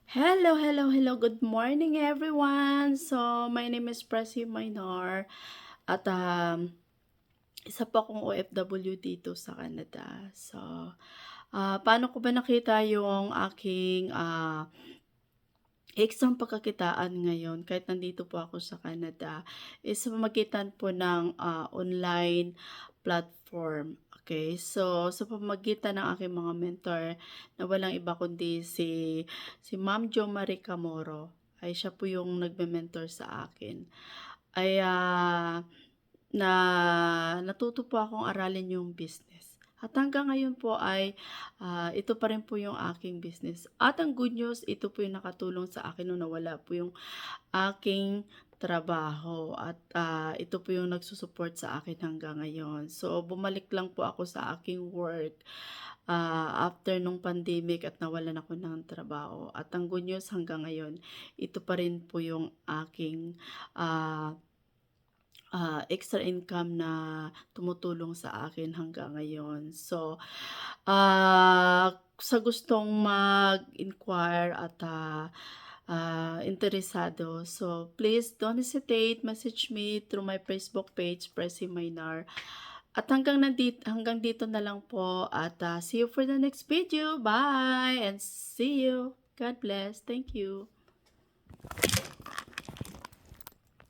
Hello, hello, hello. Good morning, everyone. So, my name is Presi Minor at isa po akong OFW dito sa Canada. So, paano ko ba nakita yung aking extrang pagkakitaan ngayon kahit nandito po ako sa Canada is sa pamamagitan po ng online platform. Okay, so sa pamamagitan ng aking mga mentor na walang iba kundi si Ma'am Jo Marie Camoro, ay siya po yung nagme-mentor sa akin. Ay na natuto po akong aralin yung business. At hanggang ngayon po ay ito pa rin po yung aking business. At ang good news, ito po yung nakatulong sa akin nung nawala po yung aking trabaho. At ito po yung nagsusupport sa akin hanggang ngayon. So, bumalik lang po ako sa aking work after nung pandemic at nawalan ako ng trabaho. At ang good news hanggang ngayon, ito pa rin po yung aking ah, extra income na tumutulong sa akin hanggang ngayon. So, sa gustong mag-inquire at interesado, so please don't hesitate, message me through my Facebook page, Presi Maynar. At hanggang dito na lang po at see you for the next video. Bye and see you. God bless. Thank you.